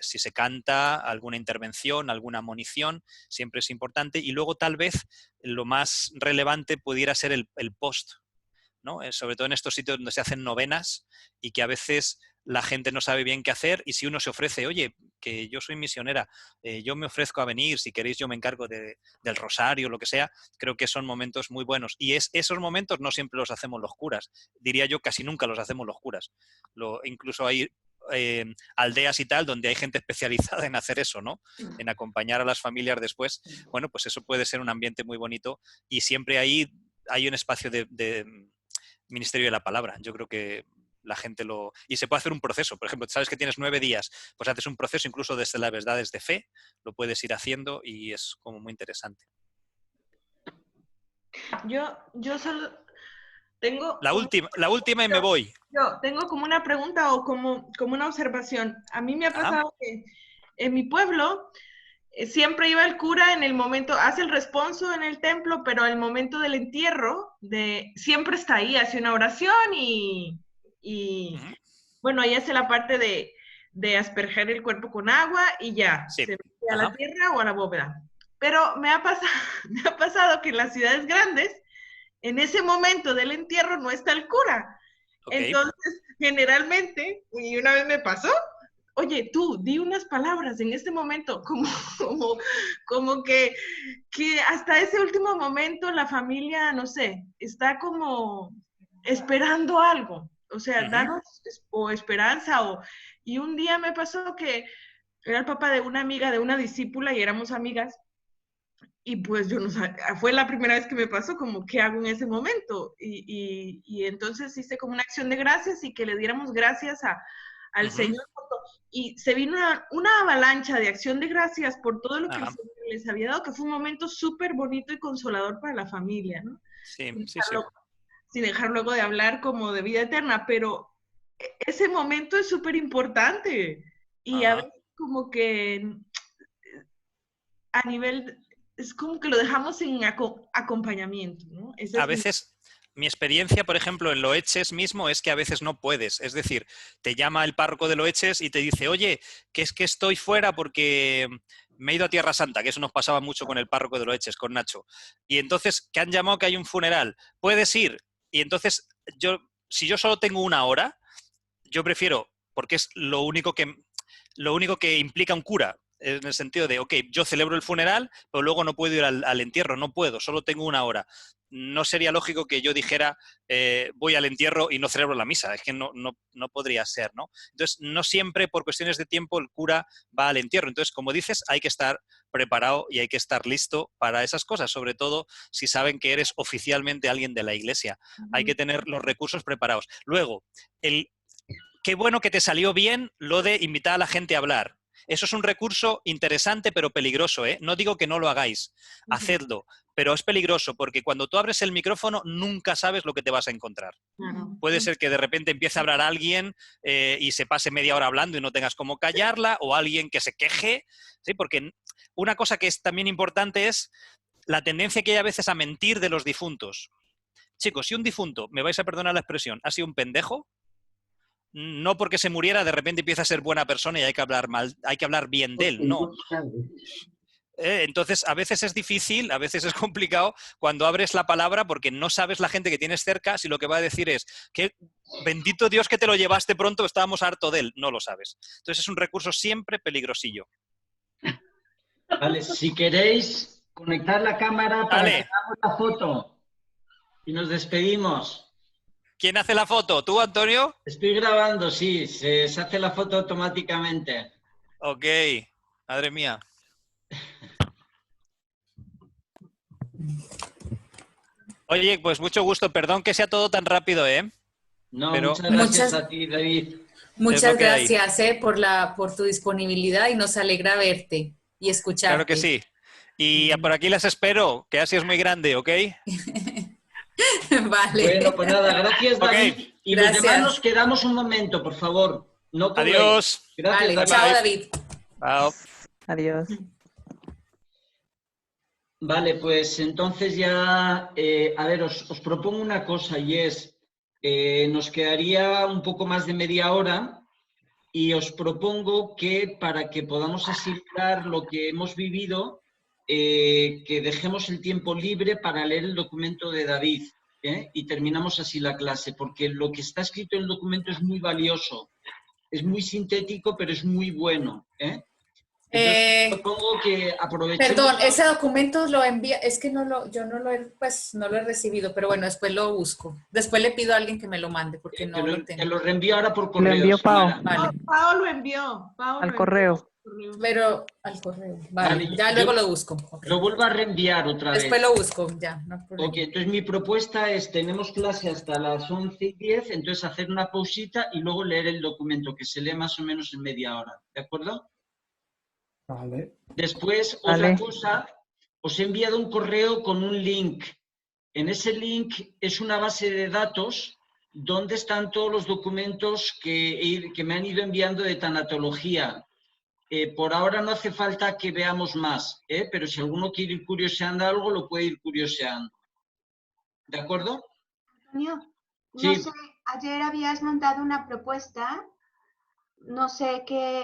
Si se canta, alguna intervención, alguna monición, siempre es importante. Y luego tal vez lo más relevante pudiera ser el post, ¿no? Sobre todo en estos sitios donde se hacen novenas y que a veces la gente no sabe bien qué hacer, y si uno se ofrece, oye, que yo soy misionera, yo me ofrezco a venir, si queréis yo me encargo del rosario, lo que sea, creo que son momentos muy buenos. Y esos momentos no siempre los hacemos los curas, diría yo casi nunca los hacemos los curas. Incluso hay aldeas y tal donde hay gente especializada en hacer eso, ¿no? En acompañar a las familias después. Bueno, pues eso puede ser un ambiente muy bonito, y siempre ahí hay un espacio de Ministerio de la Palabra. Yo creo que la gente y se puede hacer un proceso. Por ejemplo, sabes que tienes 9 días, pues haces un proceso incluso desde las verdades de fe, lo puedes ir haciendo y es como muy interesante. Yo solo tengo... La última y me voy. Yo tengo como una pregunta o como una observación. A mí me ha pasado que en mi pueblo siempre iba el cura en el momento, hace el responso en el templo, pero al momento del entierro, siempre está ahí, hace una oración y Bueno, ahí hace la parte de asperger el cuerpo con agua y ya, Sí. se mete a la tierra o a la bóveda. Pero me ha pasado que en las ciudades grandes, en ese momento del entierro no está el cura. Okay. Entonces, generalmente, y una vez me pasó, oye, tú, di unas palabras en este momento, como que hasta ese último momento la familia, no sé, está como esperando algo. O sea, danos o esperanza. Y un día me pasó que era el papá de una amiga, de una discípula, y éramos amigas. Y pues yo no sabía, fue la primera vez que me pasó, como, ¿qué hago en ese momento? Y entonces hice como una acción de gracias y que le diéramos gracias al Señor. Y se vino una avalancha de acción de gracias por todo lo que el Señor les había dado, que fue un momento súper bonito y consolador para la familia, ¿no? Sí, sin dejar luego de hablar como de vida eterna, pero ese momento es súper importante. Y a veces como que a nivel, es como que lo dejamos en acompañamiento, ¿no? A veces, mi experiencia, por ejemplo, en Loeches mismo es que a veces no puedes. Es decir, te llama el párroco de Loeches y te dice, oye, que es que estoy fuera porque me he ido a Tierra Santa, que eso nos pasaba mucho con el párroco de Loeches, con Nacho. Y entonces, que han llamado que hay un funeral. ¿Puedes ir? Y entonces, si yo solo tengo una hora, yo prefiero, porque es lo único que implica un cura, en el sentido de, ok, yo celebro el funeral, pero luego no puedo ir al entierro, no puedo, solo tengo una hora. No sería lógico que yo dijera, voy al entierro y no celebro la misa, es que no podría ser, ¿no? Entonces, no siempre por cuestiones de tiempo el cura va al entierro. Entonces, como dices, hay que estar preparado y hay que estar listo para esas cosas, sobre todo si saben que eres oficialmente alguien de la iglesia. Hay que tener los recursos preparados. Luego, qué bueno que te salió bien lo de invitar a la gente a hablar. Eso es un recurso interesante pero peligroso, ¿eh? No digo que no lo hagáis, hacedlo, pero es peligroso porque cuando tú abres el micrófono nunca sabes lo que te vas a encontrar. Puede ser que de repente empiece a hablar alguien y se pase media hora hablando y no tengas cómo callarla, o alguien que se queje, ¿sí? Porque una cosa que es también importante es la tendencia que hay a veces a mentir de los difuntos. Chicos, si un difunto, me vais a perdonar la expresión, ha sido un pendejo, no porque se muriera de repente empieza a ser buena persona y hay que hablar bien de él, no. Entonces, a veces es difícil, a veces es complicado cuando abres la palabra porque no sabes la gente que tienes cerca si lo que va a decir es que bendito Dios que te lo llevaste pronto, estábamos harto de él. No lo sabes. Entonces es un recurso siempre peligrosillo. Vale, si queréis conectar la cámara para que hagamos la foto y nos despedimos. ¿Quién hace la foto? ¿Tú, Antonio? Estoy grabando, sí. Se hace la foto automáticamente. Ok. Madre mía. Oye, pues mucho gusto. Perdón que sea todo tan rápido, ¿eh? No, pero muchas gracias a ti, David. Muchas gracias por tu disponibilidad y nos alegra verte y escucharte. Claro que sí. Y por aquí las espero, que Asia es muy grande, ¿ok? Vale. Bueno, pues nada, gracias, David. Okay. Y gracias. Los demás nos quedamos un momento, por favor. No cobréis. Adiós. Gracias, vale, chao, David. Chao. Adiós. Vale, pues entonces ya, a ver, os propongo una cosa y es, nos quedaría un poco más de media hora y os propongo que para que podamos asimilar lo que hemos vivido, que dejemos el tiempo libre para leer el documento de David, y terminamos así la clase, porque lo que está escrito en el documento es muy valioso, es muy sintético, pero es muy bueno. Entonces, propongo que aprovechemos... Perdón, ese documento lo envía, es que yo no lo he recibido, pero bueno, después lo busco. Después le pido a alguien que me lo mande, porque no lo tengo. Te lo reenvío ahora por correo. Lo envió Pau. Vale. Pau lo envió. Al correo. Pero al correo. Vale, ya luego lo busco. Okay. Lo vuelvo a reenviar otra vez. Después lo busco, ya. No, ok, entonces mi propuesta es, tenemos clase hasta las 11:10, entonces hacer una pausita y luego leer el documento, que se lee más o menos en media hora. ¿De acuerdo? Vale. Después, otra cosa, os he enviado un correo con un link. En ese link es una base de datos donde están todos los documentos que me han ido enviando de tanatología. Por ahora no hace falta que veamos más, pero si alguno quiere ir curioseando algo, lo puede ir curioseando. ¿De acuerdo? Antonio, sí. no sé, ayer habías montado una propuesta No sé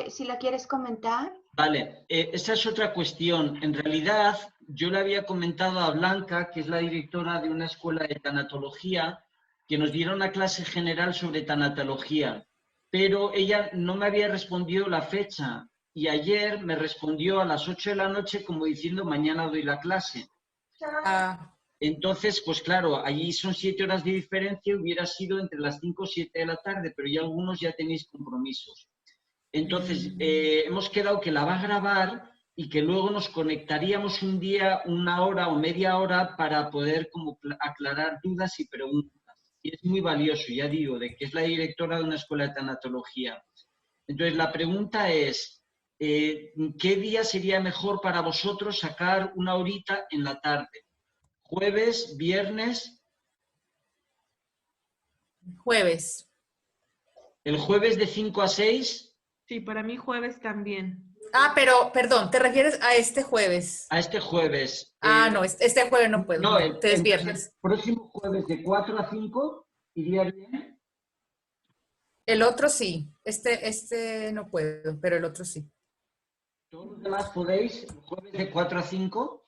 si la quieres comentar. Vale, esa es otra cuestión. En realidad, yo le había comentado a Blanca, que es la directora de una escuela de tanatología, que nos diera una clase general sobre tanatología, pero ella no me había respondido la fecha y ayer me respondió a las 8 de la noche como diciendo mañana doy la clase. Ah, Entonces, pues claro, allí son 7 horas de diferencia, hubiera sido entre las 5 y 7 de la tarde, pero ya algunos ya tenéis compromisos. Entonces, hemos quedado que la va a grabar y que luego nos conectaríamos un día, 1 hora o media hora para poder como aclarar dudas y preguntas. Y es muy valioso, ya digo, de que es la directora de una escuela de tanatología. Entonces, la pregunta es, ¿qué día sería mejor para vosotros sacar 1 horita en la tarde? ¿Jueves, viernes? jueves. ¿El jueves de 5 a 6? Sí, para mí jueves también. Ah, pero, perdón, ¿te refieres a este jueves? A este jueves. Ah, no, este jueves no puedo. No, No, es viernes. el próximo jueves de 4 a 5, ¿iría bien? El otro sí. Este no puedo, pero el otro sí. ¿Todos los demás podéis? ¿El jueves de 4 a 5?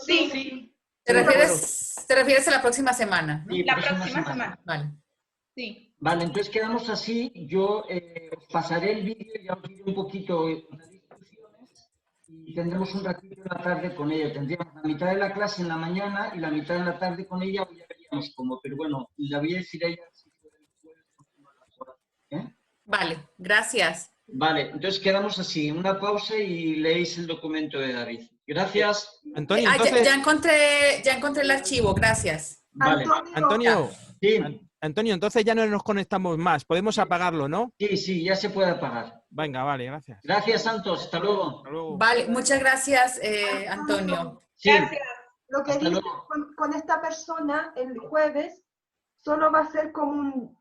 Sí, Sí. ¿Te refieres a la próxima semana? ¿no? Sí, la próxima próxima semana. semana. Vale. Sí. Vale, entonces quedamos así. Yo os pasaré el vídeo y ya os diré un poquito las instrucciones y tendremos un ratito en la tarde con ella. Tendríamos la mitad de la clase en la mañana y la mitad de la tarde con ella, o ya veríamos cómo. Pero bueno, la voy a decir a ella si puede el jueves próximo a las 4, ¿eh? Vale, gracias. Vale, entonces quedamos así. Una pausa y leéis el documento de David. Gracias. Antonio, Ah, entonces, ya encontré el archivo, gracias. Vale. Antonio, Sí, Antonio, entonces ya no nos conectamos más. Podemos apagarlo, ¿no? sí, ya se puede apagar. Venga, vale, gracias. Gracias, Santos. Hasta luego. Hasta luego. Vale, muchas gracias, Antonio. Sí, Gracias. Lo que Hasta dice luego. con esta persona el jueves solo va a ser como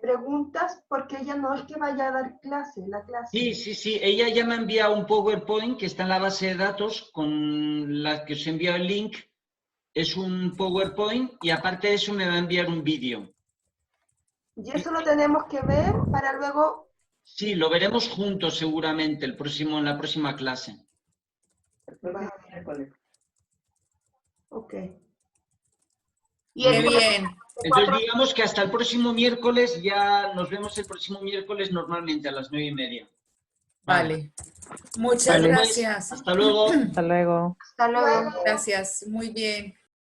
preguntas porque ella no es que vaya a dar clase, la clase. Sí. Ella ya me ha enviado un PowerPoint que está en la base de datos con la que os he enviado el link. Es un PowerPoint y aparte de eso me va a enviar un vídeo. Y eso lo tenemos que ver para luego... Sí, lo veremos juntos seguramente en la próxima clase. Ok. Qué bien. Entonces digamos que hasta el próximo miércoles, ya nos vemos el próximo miércoles normalmente a las 9:30. Vale. Muchas Vale, pues, gracias. hasta luego. Hasta luego. Hasta luego. Gracias, muy bien.